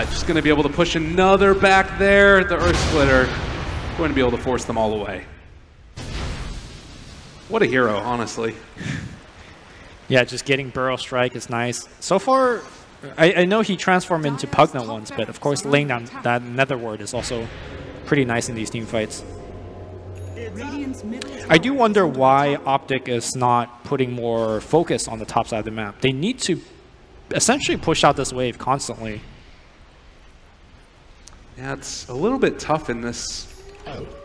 Just going to be able to push another back there. The Earth Splitter going to be able to force them all away. What a hero, honestly. Yeah, just getting Burrow Strike is nice. So far, I know he transformed into Pugna once, but of course laying down that Nether Ward is also pretty nice in these team fights. I do wonder why Optic is not putting more focus on the top side of the map. They need to essentially push out this wave constantly. Yeah, it's a little bit tough in this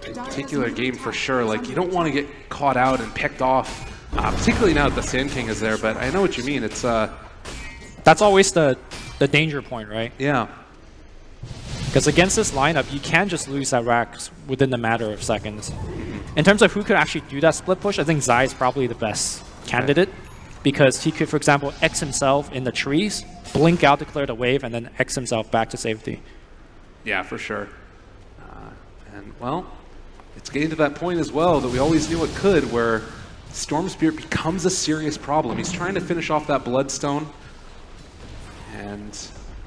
particular game for sure. Like, you don't want to get caught out and picked off, particularly now that the Sand King is there, but I know what you mean. It's that's always the danger point, right? Yeah. Because against this lineup, you can just lose that Rax within the matter of seconds. In terms of who could actually do that split push, I think Zai is probably the best candidate, because he could, for example, X himself in the trees, blink out to clear the wave, and then X himself back to safety. Yeah, for sure. And, well, it's getting to that point as well that we always knew it could, where Storm Spirit becomes a serious problem. He's trying to finish off that Bloodstone. And,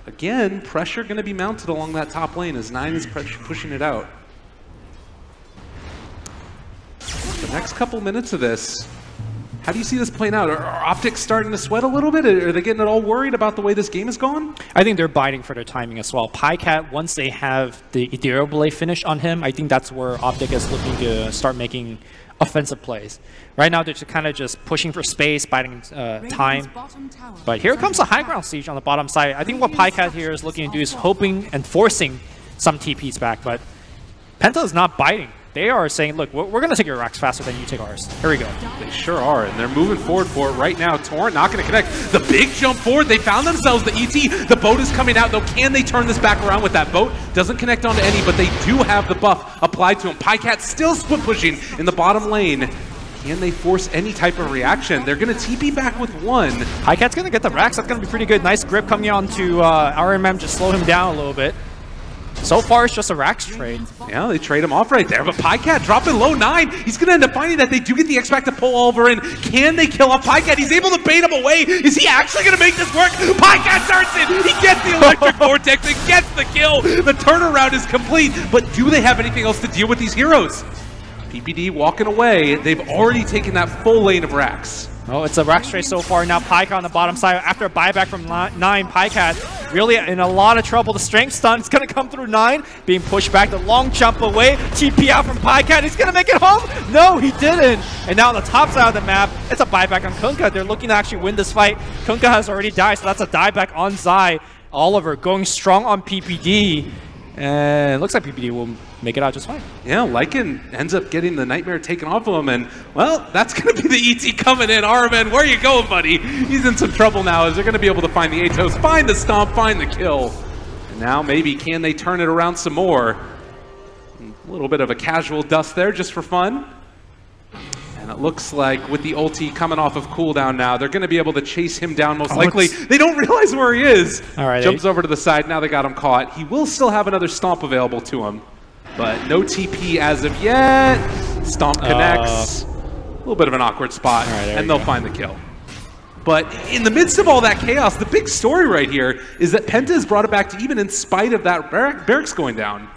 again, pressure going to be mounted along that top lane as 9 is pushing it out. The next couple minutes of this, how do you see this playing out? Are Optics starting to sweat a little bit? Are they getting at all worried about the way this game is going? I think they're biting for their timing as well. Pycat, once they have the Ethereal Blade finish on him, I think that's where Optic is looking to start making offensive plays. Right now, they're just kind of just pushing for space, biding time. But here comes a high ground siege on the bottom side. I think what Pycat here is looking to do is hoping and forcing some TPs back, but Penta is not biting. They are saying, look, we're going to take your racks faster than you take ours. Here we go. They sure are, and they're moving forward for it right now. Torrent not going to connect. The big jump forward. They found themselves the ET. The boat is coming out, though. Can they turn this back around with that boat? Doesn't connect onto any, but they do have the buff applied to him. Pycat still split pushing in the bottom lane. Can they force any type of reaction? They're going to TP back with 1. Pycat's going to get the racks. That's going to be pretty good. Nice grip coming on to RMM, just slow him down a little bit. So far, it's just a Rax trade. Yeah, they trade him off right there, but Pycat dropping low 9. He's going to end up finding that they do get the X-Pac to pull over in. Can they kill off Pycat? He's able to bait him away. Is he actually going to make this work? Pycat starts it. He gets the Electric Vortex and gets the kill. The turnaround is complete, but do they have anything else to deal with these heroes? PPD walking away. They've already taken that full lane of Rax. Oh, it's a Rax trade so far. Now Pycat on the bottom side. After a buyback from 9, Pycat really in a lot of trouble. The strength stun is going to come through 9. Being pushed back. The long jump away. TP out from Pycat. He's going to make it home. No, he didn't. And now on the top side of the map, it's a buyback on Kunkka. They're looking to actually win this fight. Kunkka has already died, so that's a dieback on Zai. Oliver going strong on PPD. And it looks like PPD will make it out just fine. Yeah, Lycan ends up getting the Nightmare taken off of him, and, well, that's going to be the ET coming in. Armin, where you going, buddy? He's in some trouble now, as they're going to be able to find the Atos, find the stomp, find the kill. And now maybe can they turn it around some more? A little bit of a casual dust there just for fun. And it looks like with the ulti coming off of cooldown now, they're going to be able to chase him down most likely. They don't realize where he is. All right, jumps over to the side. Now they got him caught. He will still have another stomp available to him, but no TP as of yet. Stomp connects. A little bit of an awkward spot, and they'll find the kill. But in the midst of all that chaos, the big story right here is that Penta has brought it back to even in spite of that barracks going down.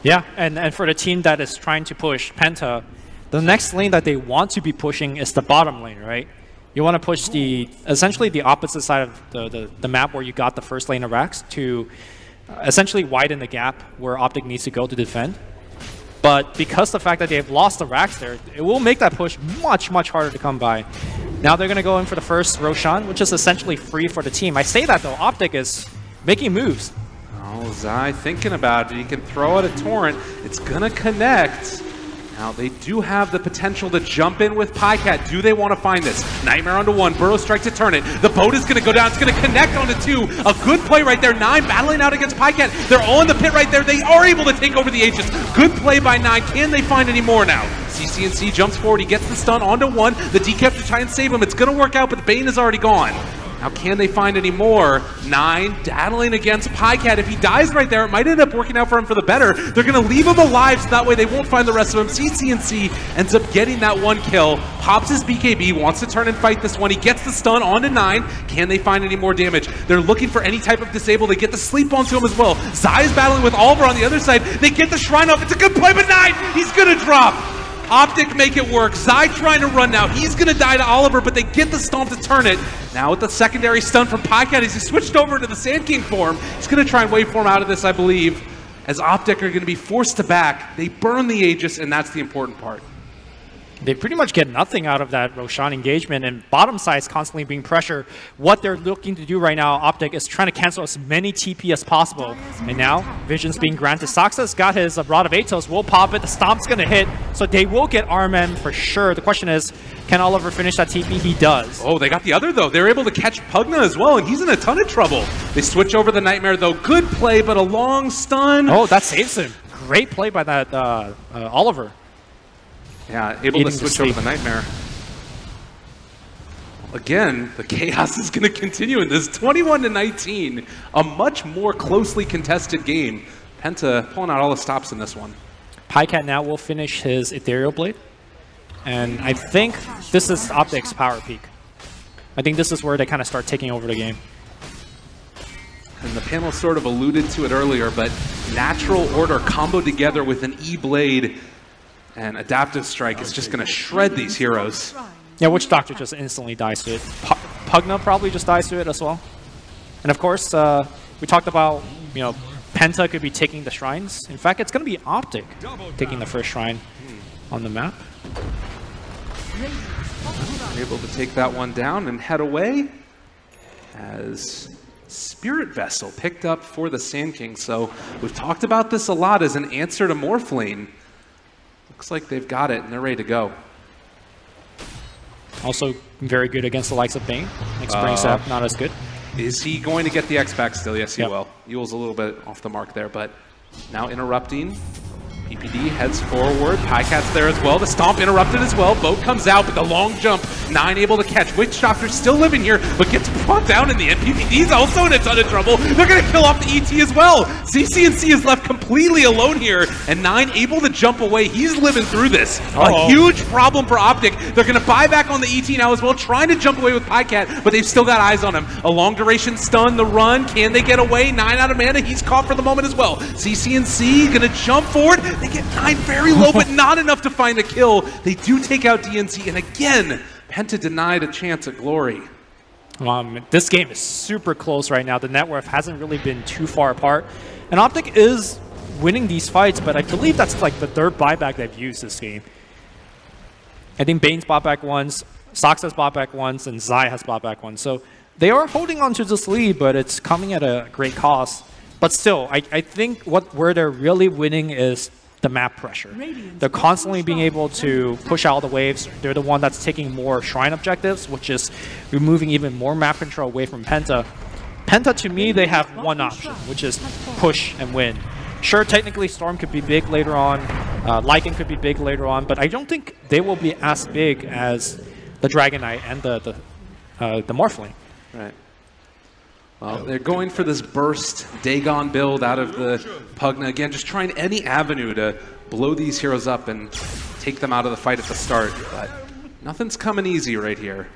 Yeah, and for the team that is trying to push Penta, the next lane that they want to be pushing is the bottom lane, right? You want to push essentially the opposite side of the map where you got the first lane of Rax to essentially widen the gap where Optic needs to go to defend. But because the fact that they have lost the Rax there, it will make that push much, much harder to come by. Now they're going to go in for the first Roshan, which is essentially free for the team. I say that though, Optic is making moves. Oh, Zai thinking about it. He can throw it at Torrent. It's going to connect. Now, they do have the potential to jump in with Pycat. Do they want to find this? Nightmare onto 1. Burrow Strike to turn it. The boat is going to go down. It's going to connect onto 2. A good play right there. 9 battling out against Pycat. They're all in the pit right there. They are able to take over the Aegis. Good play by 9. Can they find any more now? CCNC jumps forward. He gets the stun onto 1. The decap to try and save him. It's going to work out, but the Bane is already gone. Now, can they find any more? 9 daddling against Pycat. If he dies right there, it might end up working out for him for the better. They're going to leave him alive, so that way they won't find the rest of him. CCNC ends up getting that 1 kill. Pops his BKB, wants to turn and fight this one. He gets the stun onto 9. Can they find any more damage? They're looking for any type of disable. They get the sleep onto him as well. Zai is battling with Oliver on the other side. They get the shrine off. It's a good play, but 9, he's going to drop. Optic make it work. Zai trying to run now. He's going to die to Oliver, but they get the stomp to turn it. Now with the secondary stun from Pycat, as he switched over to the Sand King form, he's going to try and waveform out of this, I believe, as Optic are going to be forced to back. They burn the Aegis, and that's the important part. They pretty much get nothing out of that Roshan engagement, and bottom side is constantly being pressured. What they're looking to do right now, Optic, is trying to cancel as many TP as possible. And now, Vision's being granted. Saxa's got his Rod of Atos, will pop it, the Stomp's going to hit, so they will get RMN for sure. The question is, can Oliver finish that TP? He does. Oh, they got the other, though. They're able to catch Pugna as well, and he's in a ton of trouble. They switch over the Nightmare, though. Good play, but a long stun. Oh, that saves him. Great play by that Oliver. Yeah, able to switch over the Nightmare. Again, the chaos is going to continue in this 21-19, a much more closely contested game. Penta pulling out all the stops in this one. Pycat now will finish his Ethereal Blade, and I think this is Optic's power peak. I think this is where they kind of start taking over the game. And the panel sort of alluded to it earlier, but Natural Order comboed together with an E-Blade and Adaptive Strike is just going to shred these heroes. Yeah, Witch Doctor just instantly dies to it. Pugna probably just dies to it as well. And of course, we talked about, you know, Penta could be taking the shrines. In fact, it's going to be Optic taking the first shrine on the map. Able to take that one down and head away as Spirit Vessel picked up for the Sand King. So we've talked about this a lot as an answer to Morphlane. Looks like they've got it and they're ready to go. Also very good against the likes of Bane. Next Spring Sap, not as good. Is he going to get the X back still? Yes, he will. Yule's a little bit off the mark there, but now interrupting. PPD heads forward. Pycat's there as well. The stomp interrupted as well. Boat comes out, but the long jump, 9 able to catch. Witch Doctor's still living here, but gets brought down in the end. PPD's also in a ton of trouble. They're going to kill off the ET as well. CCNC is left completely alone here, and 9 able to jump away. He's living through this. A huge problem for Optic. They're going to buy back on the ET now as well, trying to jump away with Pycat, but they've still got eyes on him. A long duration stun, the run. Can they get away? 9 out of mana. He's caught for the moment as well. CCNC going to jump forward. They get 9 very low, but not enough to find a kill. They do take out DNC, and again, Penta denied a chance at glory. This game is super close right now. The net worth hasn't really been too far apart. And Optic is winning these fights, but I believe that's like the 3rd buyback they've used this game. I think Bane's bought back once, Sox has bought back once, and Zai has bought back once. So they are holding on to this lead, but it's coming at a great cost. But still, I think where they're really winning is the map pressure. They're constantly being able to push out the waves. They're the one that's taking more shrine objectives, which is removing even more map control away from Penta. Penta, to me, they have one option, which is push and win. Sure, technically Storm could be big later on, Lycan could be big later on, but I don't think they will be as big as the Dragon Knight and the Morphling. Right. Well, they're going for this burst Dagon build out of the Pugna. Again, just trying any avenue to blow these heroes up and take them out of the fight at the start. But nothing's coming easy right here.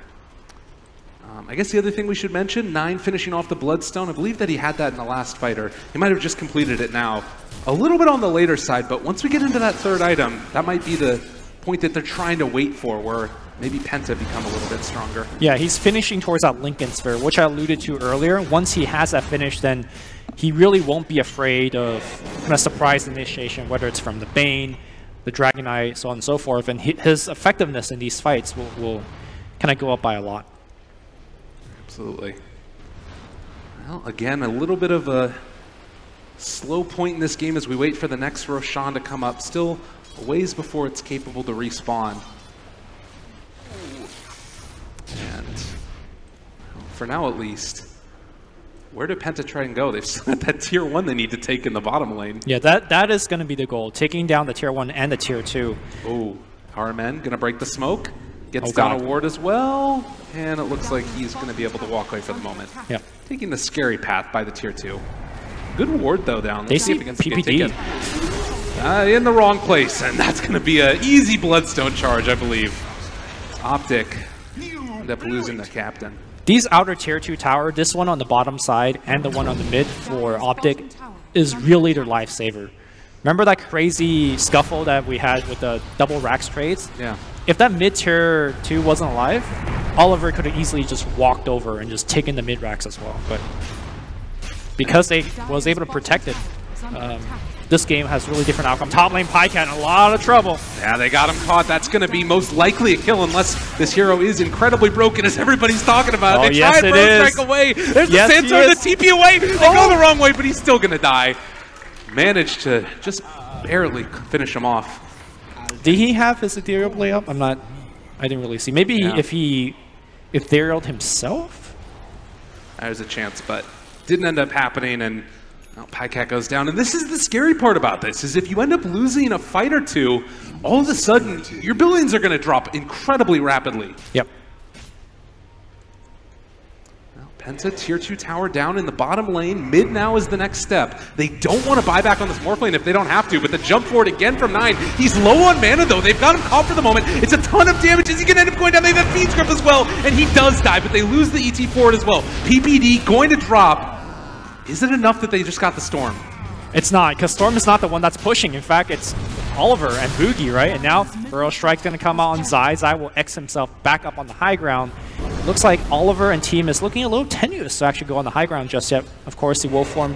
I guess the other thing we should mention, 9 finishing off the Bloodstone. I believe that he had that in the last fight, or he might have just completed it now. A little bit on the later side, but once we get into that 3rd item, that might be the point that they're trying to wait for, where maybe Penta become a little bit stronger. Yeah, he's finishing towards that Lincoln Sphere, which I alluded to earlier. Once he has that finish, then he really won't be afraid of kind of surprise initiation, whether it's from the Bane, the Dragon Knight, so on and so forth. And his effectiveness in these fights will kind of go up by a lot. Absolutely. Well, again, a little bit of a slow point in this game as we wait for the next Roshan to come up. Still a ways before it's capable to respawn. And for now, at least, where do Penta try and go? They've still got that tier 1 they need to take in the bottom lane. Yeah, that is going to be the goal, taking down the tier 1 and the tier 2. Oh, RMN going to break the smoke. Gets down a ward as well, and it looks like he's going to be able to walk away for the moment. Yeah. Taking the scary path by the tier 2. Good ward though down. They see PPD. In the wrong place, and that's going to be an easy Bloodstone charge, I believe. Optic end up losing the captain. These outer tier 2 tower, this one on the bottom side and the one on the mid for Optic, is really their lifesaver. Remember that crazy scuffle that we had with the double racks trades? Yeah. If that mid tier 2 wasn't alive, Oliver could have easily just walked over and just taken the mid racks as well. But because they was able to protect it, this game has really different outcome. Top lane Pycat in a lot of trouble. Yeah, they got him caught. That's going to be most likely a kill unless this hero is incredibly broken, as everybody's talking about. They try and Bro Strike away. There's the Sandstorm, the TP away. They go the wrong way, but he's still going to die. Managed to just barely finish him off. Did he have his ethereal play up? I didn't really see. Maybe if he etherealed himself? There's a chance, but didn't end up happening, and Pycat goes down. And this is the scary part about this, is if you end up losing a fight or two, all of a sudden, your buildings are going to drop incredibly rapidly. Yep. Penta tier 2 tower down in the bottom lane. Mid now is the next step. They don't want to buy back on this morph lane if they don't have to, but the jump forward again from 9. He's low on mana though. They've got him caught for the moment. It's a ton of damage. Is he going to end up going down? They have Fiend Script as well, and he does die, but they lose the ET forward as well. PPD going to drop. Is it enough that they just got the Storm? It's not, because Storm is not the one that's pushing. In fact, it's Oliver and Boogie, right? And now Burrow Strike's going to come out on Zai. Zai will X himself back up on the high ground. Looks like Oliver and team is looking a little tenuous to actually go on the high ground just yet. Of course, the wolf form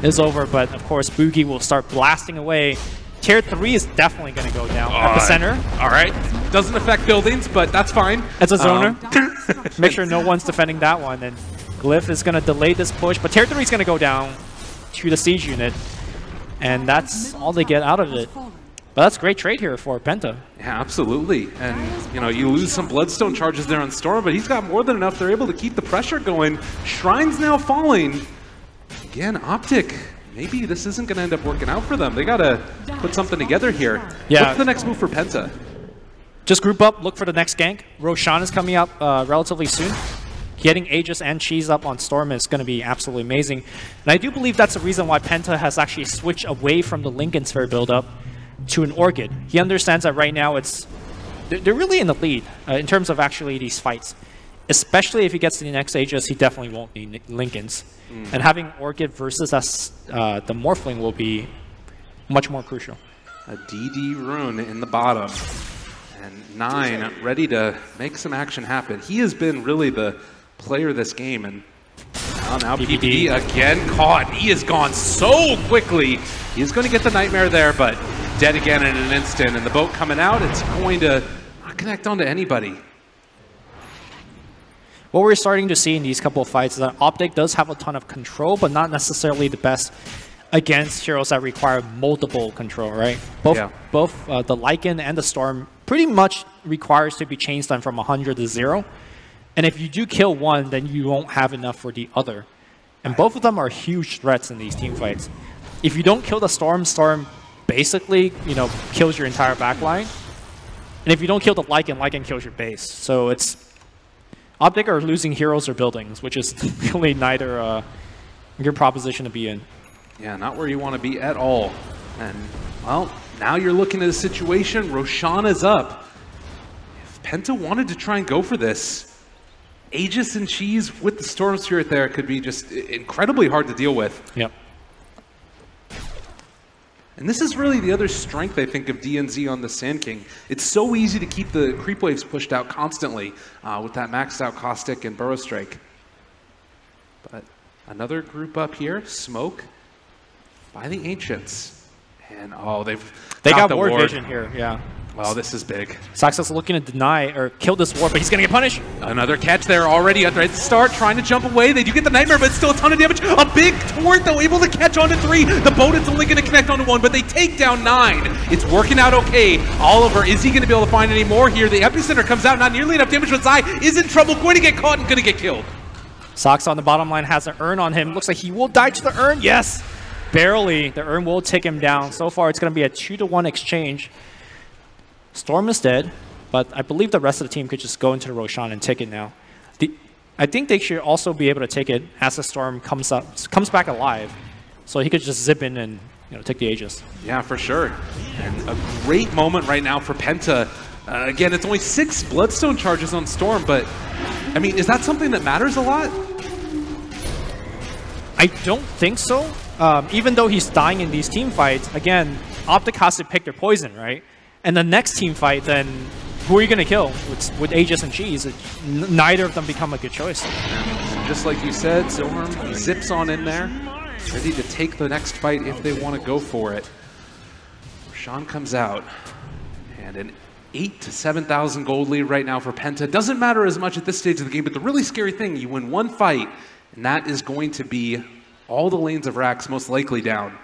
is over, but of course, Boogie will start blasting away. Tier 3 is definitely going to go down at the center. All right. Doesn't affect buildings, but that's fine. It's a zoner. Make sure no one's defending that one. And Glyph is going to delay this push, but Tier 3 is going to go down to the siege unit. And that's all they get out of it. But that's a great trade here for Penta. Yeah, absolutely. And, you know, you lose some Bloodstone charges there on Storm, but he's got more than enough. They're able to keep the pressure going. Shrine's now falling. Again, Optic. Maybe this isn't going to end up working out for them. They got to put something together here. Yeah. What's the next move for Penta? Just group up, look for the next gank. Roshan is coming up relatively soon. Getting Aegis and Cheese up on Storm is going to be absolutely amazing. And I do believe that's the reason why Penta has actually switched away from the Lincoln Sphere build-up to an Orchid. He understands that right now they're really in the lead in terms of actually these fights. Especially if he gets to the next Aegis, he definitely won't need Lincolns. And having Orchid versus us, the Morphling will be much more crucial. A DD rune in the bottom. And 9 ready to make some action happen. He has been really the player of this game. And now PPD again caught. He is gone so quickly. He's going to get the Nightmare there, but dead again in an instant. And the boat coming out, it's going to not connect onto anybody. What we're starting to see in these couple of fights is that Optic does have a ton of control, but not necessarily the best against heroes that require multiple control, right? Both the Lycan and the Storm pretty much requires to be chain stun from 100 to 0. And if you do kill one, then you won't have enough for the other. And both of them are huge threats in these team fights. If you don't kill the Storm, Storm basically, you know, kills your entire backline. And if you don't kill the Lycan, Lycan kills your base. So it's Optic are losing heroes or buildings, which is really neither a good proposition to be in. Yeah, not where you want to be at all. And, well, now you're looking at a situation. Roshan is up. If Penta wanted to try and go for this, Aegis and Cheese with the Storm Spirit there could be just incredibly hard to deal with. Yep. And this is really the other strength, I think, of DNZ on the Sand King. It's so easy to keep the creep waves pushed out constantly with that maxed out Caustic and Burrow Strike. But another group up here, Smoke by the Ancients. And oh, they got the ward vision here, yeah. Well, this is big. Saxa's looking to deny or kill this ward, but he's going to get punished. Another catch there already at the start, trying to jump away. They do get the Nightmare, but still a ton of damage. A big torrent, though, able to catch onto 3. The boat is only going to connect onto 1, but they take down 9. It's working out okay. Oliver, is he going to be able to find any more here? The Epicenter comes out, not nearly enough damage, but Zai is in trouble, going to get caught and going to get killed. Saxa on the bottom line has an urn on him. Looks like he will die to the urn. Yes, barely. The urn will take him down. So far, it's going to be a 2-to-1 exchange. Storm is dead. but I believe the rest of the team could just go into the Roshan and take it now. I think they should also be able to take it as the Storm comes back alive, so he could just zip in and take the Aegis. Yeah, for sure. And a great moment right now for Penta. Again, it's only 6 Bloodstone charges on Storm, but I mean, is that something that matters a lot? I don't think so. Even though he's dying in these team fights, again, Optic has to pick their poison, right? And the next team fight, then who are you going to kill with Aegis and Cheese? Neither of them become a good choice. Just like you said, Storm zips on in there, ready to take the next fight if they want to go for it. Sean comes out, and an 8,000 to 7,000 gold lead right now for Penta. Doesn't matter as much at this stage of the game, but the really scary thing, you win one fight, and that is going to be all the lanes of Rax most likely down.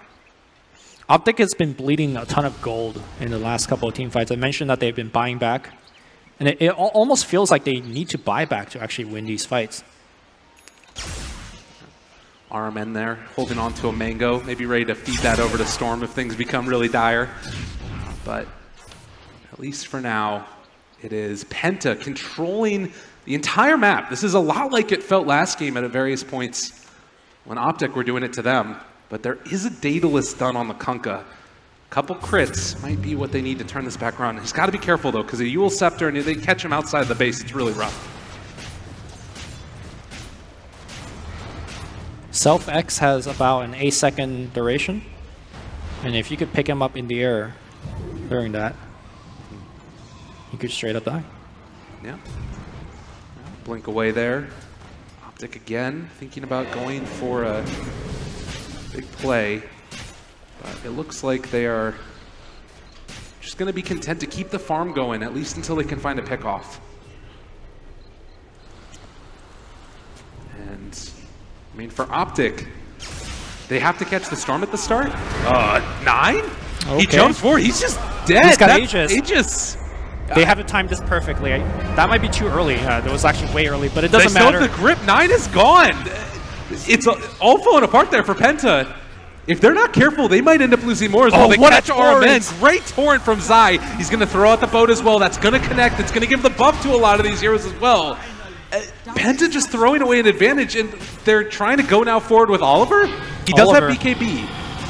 Optic has been bleeding a ton of gold in the last couple of team fights. I mentioned that they've been buying back, and it almost feels like they need to buy back to actually win these fights. RMN there, holding on to a Mango, maybe ready to feed that over to Storm if things become really dire. But at least for now, it is Penta controlling the entire map. This is a lot like it felt last game at various points when Optic were doing it to them. But there is a Daedalus done on the Kunkka. Couple crits might be what they need to turn this back around. He's got to be careful, though, because a Yule Scepter, and if they catch him outside the base, it's really rough. Self-X has about an 8-second duration. And if you could pick him up in the air during that, you could straight up die. Yeah. Blink away there. Optic again, thinking about going for a big play. But it looks like they are just going to be content to keep the farm going, at least until they can find a pickoff. And, I mean, for Optic, they have to catch the Storm at the start. 9? Okay. He jumps forward. He's just dead. He's got Aegis. Aegis. They have to time this perfectly. That might be too early. That was actually way early, but it doesn't matter. They still have the grip. 9 is gone. It's all falling apart there for Penta. If they're not careful, they might end up losing more as well. They catch RMN. Great torrent from Zai. He's going to throw out the boat as well. That's going to connect. It's going to give the buff to a lot of these heroes as well. Penta just throwing away an advantage, and they're trying to go now forward with Oliver. He does have BKB.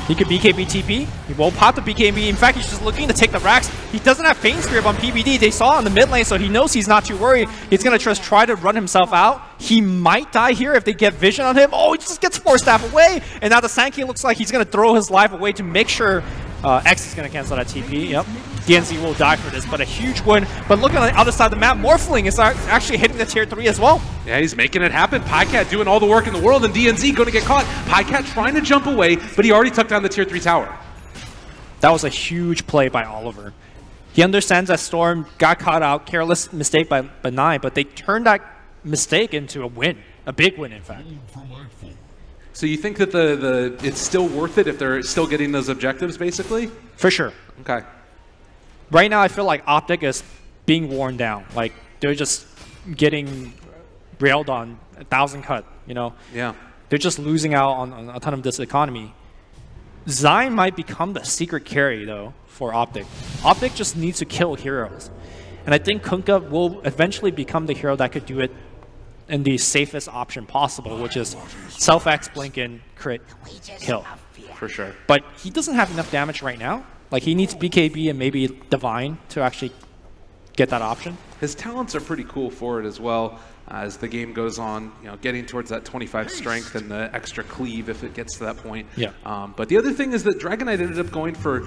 He could BKB TP. He won't pop the BKB. In fact, he's just looking to take the racks. He doesn't have Fane Spirit on PBD. They saw on the mid lane, so he knows he's not too worried. He's going to just try to run himself out. He might die here if they get vision on him. Oh, he just gets Force Staff away. And now the Sand King looks like he's going to throw his life away to make sure X is going to cancel that TP. Yep. DNZ will die for this, but a huge win. But look at the other side of the map. Morphling is actually hitting the tier 3 as well. Yeah, he's making it happen. Pycat doing all the work in the world, and DNZ going to get caught. Pycat trying to jump away, but he already took down the tier 3 tower. That was a huge play by Oliver. He understands that Storm got caught out. Careless mistake by 9, but they turned that mistake into a win. A big win, in fact. So you think that it's still worth it if they're still getting those objectives, basically? For sure. Okay. Right now, I feel like Optic is being worn down. Like, they're just getting railed on 1,000 cut, you know? Yeah. They're just losing out on a ton of this economy. Zai might become the secret carry, though, for Optic. Optic just needs to kill heroes. And I think Kunkka will eventually become the hero that could do it in the safest option possible, which is self-X, blink in, crit, kill. For sure. But he doesn't have enough damage right now. Like, he needs BKB and maybe Divine to actually get that option. His talents are pretty cool for it as well. As the game goes on, you know, getting towards that 25 strength and the extra cleave if it gets to that point. Yeah. But the other thing is that Dragonite ended up going for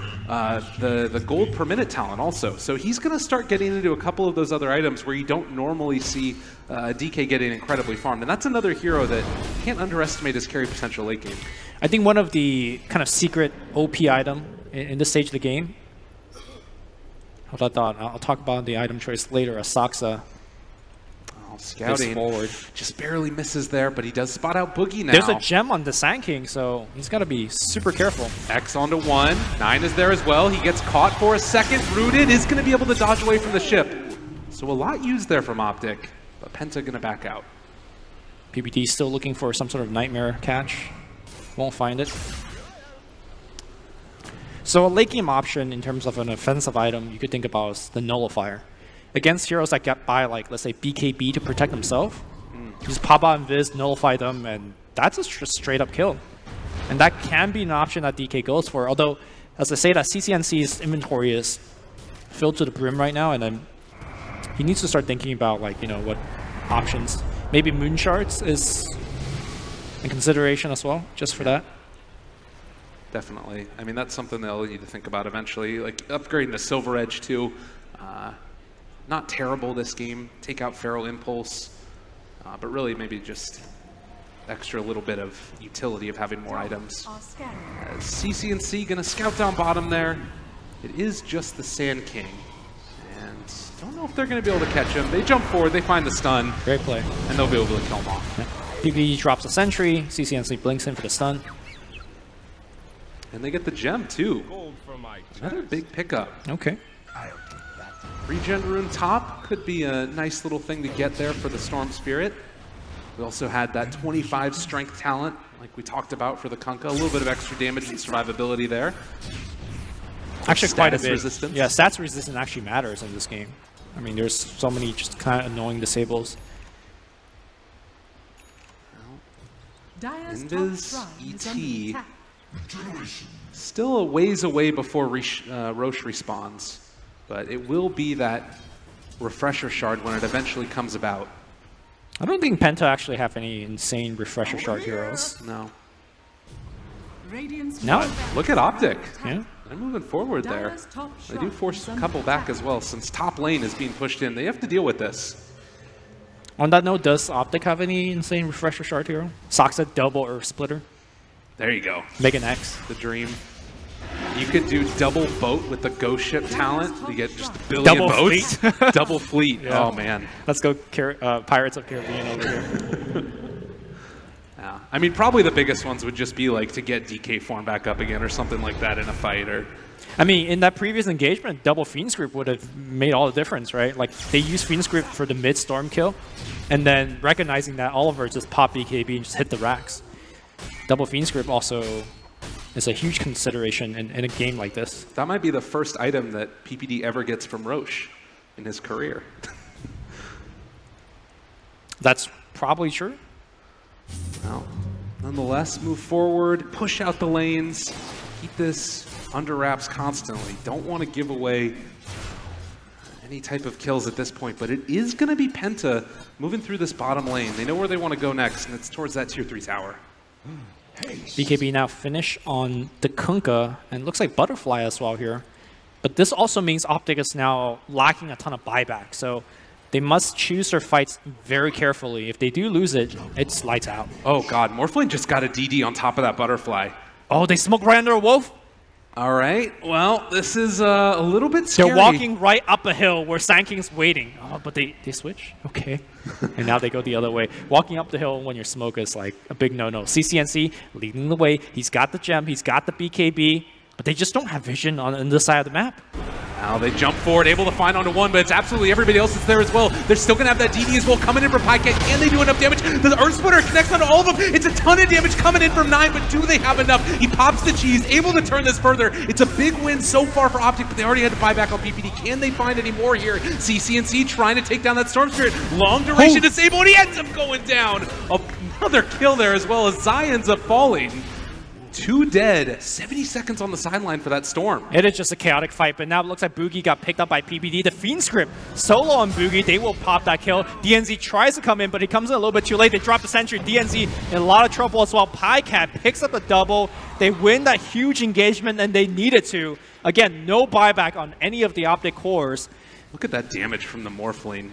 the gold per minute talent also. So he's going to start getting into a couple of those other items where you don't normally see DK getting incredibly farmed. And that's another hero that you can't underestimate his carry potential late game. I think one of the kind of secret OP item in this stage of the game, I'll talk about the item choice later, Asaxa. Scouting forward. Just barely misses there, but he does spot out Boogie now. There's a gem on the Sand King, so he's got to be super careful. X onto 1. 9 is there as well. He gets caught for a second. Rooted is going to be able to dodge away from the ship. So a lot used there from Optic, but Penta going to back out. PBD still looking for some sort of nightmare catch. Won't find it. So a late game option in terms of an offensive item you could think about is the Nullifier. against heroes that get by, like, let's say, BKB to protect himself. Just pop out Invis, nullify them, and that's a straight up kill. And that can be an option that DK goes for. Although, as I say, that CCNC's inventory is filled to the brim right now, and then he needs to start thinking about, like, you know, what options. Maybe Moon Shards is in consideration as well, just for that. Definitely. I mean, that's something they'll need to think about eventually. Like, upgrading to Silver Edge, too. Not terrible this game. Take out Feral Impulse. But really, maybe just extra little bit of utility of having more items. CCNC going to scout down bottom there. It is just the Sand King. And don't know if they're going to be able to catch him. They jump forward, they find the stun. Great play. And they'll be able to kill him off. Yeah. PPD drops a sentry, CCNC blinks in for the stun. And they get the gem, too. Another big pickup. Okay. Regen Rune top could be a nice little thing to get there for the Storm Spirit. We also had that 25 strength talent, like we talked about for the Kunkka. A little bit of extra damage and survivability there. Actually, quite a bit. Resistance. Yeah, stats resistance actually matters in this game. I mean, there's so many just kind of annoying disables. Invis, ET. Still a ways away before Roche respawns. But it will be that refresher shard when it eventually comes about. I don't think Penta actually have any insane refresher shard heroes. No. Now, look at Optic. Yeah. They're moving forward there. They do force a couple back as well. Since top lane is being pushed in, they have to deal with this. On that note, does Optic have any insane refresher shard hero? Soxa double Earth Splitter. There you go. Make an X. The dream. You could do double boat with the ghost ship talent. You get just a billion double boats. Fleet. Double fleet. Yeah. Oh, man. Let's go Pirates of Caribbean over here. Yeah. I mean, probably the biggest ones would just be like to get DK form back up again or something like that in a fight. Or, I mean, in that previous engagement, double Fiend's Grip would have made all the difference, right? Like, they used Fiend's Grip for the mid-storm kill, and then recognizing that Oliver just pop BKB and just hit the racks. Double Fiend's Grip also is a huge consideration in a game like this. That might be the first item that PPD ever gets from Roche in his career. That's probably true. Well, nonetheless, move forward, push out the lanes, keep this under wraps constantly. Don't want to give away any type of kills at this point, but it is going to be Penta moving through this bottom lane. They know where they want to go next, and it's towards that tier 3 tower. BKB now finish on the Kunkka, and looks like Butterfly as well here. But this also means Optic is now lacking a ton of buyback, so they must choose their fights very carefully. If they do lose it, it's lights out. Oh god, Morphling just got a DD on top of that Butterfly. Oh, they smoke right under a wolf? All right, well, this is a little bit scary. They're walking right up a hill where Sand King's waiting. Oh, but they switch? Okay. And now they go the other way. Walking up the hill when you're smoke is like a big no-no. CCNC leading the way. He's got the gem. He's got the BKB. But they just don't have vision on this side of the map. Now they jump forward, able to find onto one, but it's absolutely everybody else that's there as well. They're still going to have that DD as well coming in from Pycat. Can they do enough damage? The Earth Splitter connects onto all of them. It's a ton of damage coming in from 9, but do they have enough? He pops the cheese, able to turn this further. It's a big win so far for Optic, but they already had to buy back on PPD. Can they find any more here? CCNC trying to take down that Storm Spirit. Long duration disable, and he ends up going down. Another kill there as well as Zai ends up falling. 2 dead, 70 seconds on the sideline for that Storm. It is just a chaotic fight, but now it looks like Boogie got picked up by PPD. The Fiend Script solo on Boogie, they will pop that kill. DNZ tries to come in, but he comes in a little bit too late. They drop the sentry. DNZ in a lot of trouble as well. Pycat picks up a double. They win that huge engagement, and they needed to. Again, no buyback on any of the Optic cores. Look at that damage from the Morphling.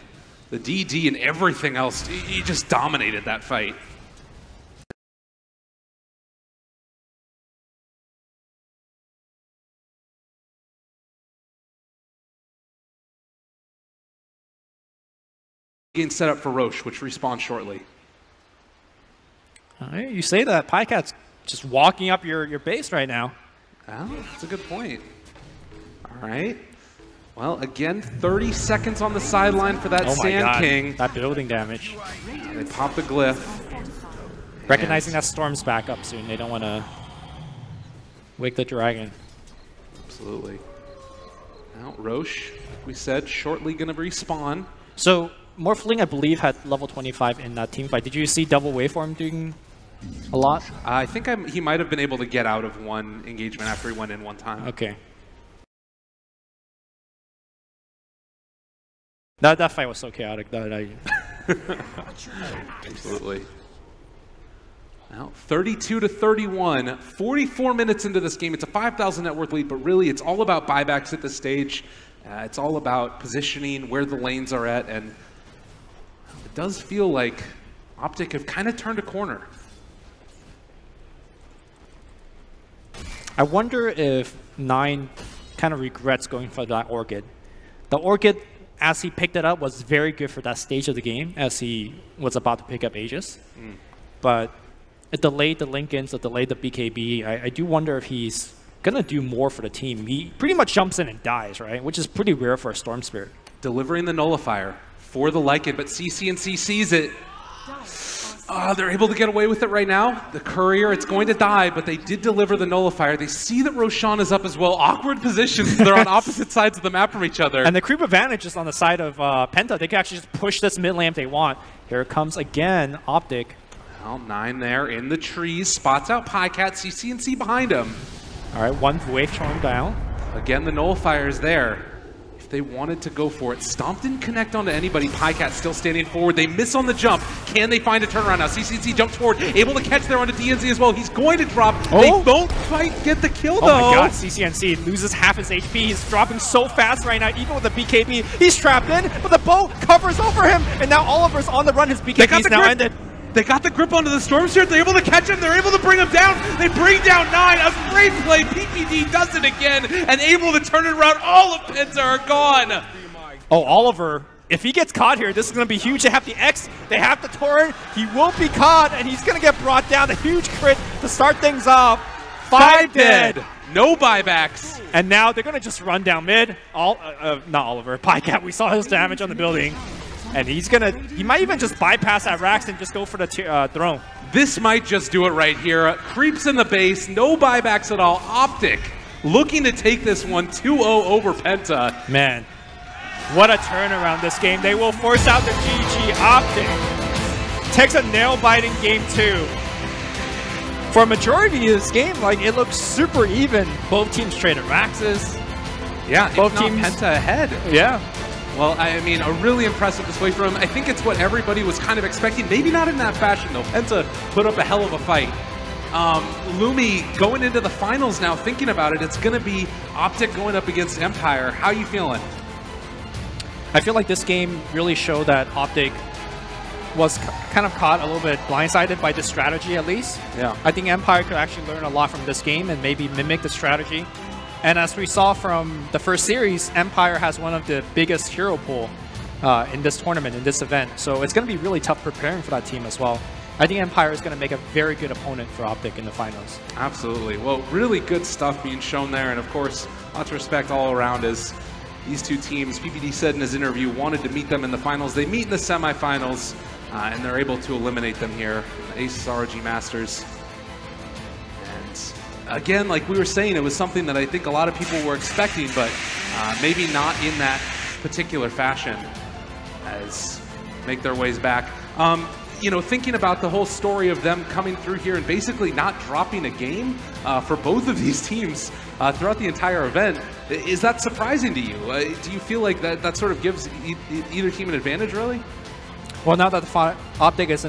The DD and everything else, he just dominated that fight. Getting set up for Roche, which respawns shortly. You say that. Pycat's just walking up your base right now. Oh, that's a good point. All right. Well, again, 30 seconds on the sideline for that Sand King. That building damage. They pop the glyph. Recognizing that Storm's back up soon. They don't want to wake the dragon. Absolutely. Now, Roche, we said, shortly going to respawn. So, Morphling, I believe, had level 25 in that team fight. Did you see Double Waveform doing a lot? I think he might have been able to get out of one engagement after he went in one time. Okay. That fight was so chaotic that I... Absolutely. Now, 32-31, 44 minutes into this game. It's a 5,000 net worth lead, but really it's all about buybacks at this stage. It's all about positioning, where the lanes are at, and it does feel like Optic have kind of turned a corner. I wonder if 9 kind of regrets going for that Orchid. The Orchid, as he picked it up, was very good for that stage of the game, as he was about to pick up Aegis. But it delayed the Lincolns, it delayed the BKB. I do wonder if he's going to do more for the team. He pretty much jumps in and dies, right? Which is pretty rare for a Storm Spirit. Delivering the Nullifier for the Lycan, but CCNC sees it. They're able to get away with it right now. The Courier, it's going to die, but they did deliver the Nullifier. They see that Roshan is up as well. Awkward positions. They're on opposite sides of the map from each other. And the creep advantage is on the side of Penta. They can actually just push this mid lane if they want. Here comes again Optic. Well, 9 there in the trees. Spots out Pycat. CCNC behind him. All right, 1 wave charm down. Again, the Nullifier is there. If they wanted to go for it. Stomp didn't connect onto anybody. Pycat still standing forward. They miss on the jump. Can they find a turnaround now? CCNC jumps forward. Able to catch there onto DNZ as well. He's going to drop. Oh. They don't quite get the kill, though. Oh my god, CCNC loses half his HP. He's dropping so fast right now. Even with the BKB, he's trapped in, but the bow covers over him. And now Oliver's on the run. His BKB is now ended. They got the grip onto the Storm Spirit. They're able to catch him. They're able to bring him down. They bring down 9. A great play. PPD does it again and able to turn it around. All of Penta are gone. Oh, Oliver. If he gets caught here, this is going to be huge. They have the X. They have the Torrent. He won't be caught, and he's going to get brought down. A huge crit to start things off. 5 dead. No buybacks. And now they're going to just run down mid. Not Oliver. Pycat. We saw his damage on the building. And he might even just bypass that Rax and just go for the throne. This might just do it right here. Creeps in the base, no buybacks at all. Optic looking to take this one 2-0 over Penta. Man, what a turnaround this game. They will force out the GG. Optic takes a nail-biting game 2. For a majority of this game, like, it looks super even. Both teams traded Raxes. Yeah, both if not teams Penta ahead. Yeah. Well, I mean, a really impressive display from him. I think it's what everybody was kind of expecting. Maybe not in that fashion, though. Penta put up a hell of a fight. Lumi going into the finals now, thinking about it, it's going to be Optic going up against Empire. How are you feeling? I feel like this game really showed that Optic was kind of caught a little bit blindsided by this strategy, at least. Yeah. I think Empire could actually learn a lot from this game and maybe mimic the strategy. And as we saw from the first series, Empire has one of the biggest hero pool in this tournament, in this event. So it's going to be really tough preparing for that team as well. I think Empire is going to make a very good opponent for Optic in the finals. Absolutely. Well, really good stuff being shown there. And of course, lots of respect all around as these two teams, PPD said in his interview, wanted to meet them in the finals. They meet in the semifinals, and they're able to eliminate them here. Aces ROG Masters. Again, like we were saying, it was something that I think a lot of people were expecting, but maybe not in that particular fashion as make their ways back. You know, thinking about the whole story of them coming through here and basically not dropping a game for both of these teams throughout the entire event, is that surprising to you? Do you feel like that sort of gives either team an advantage, really? Well, now that Optic is in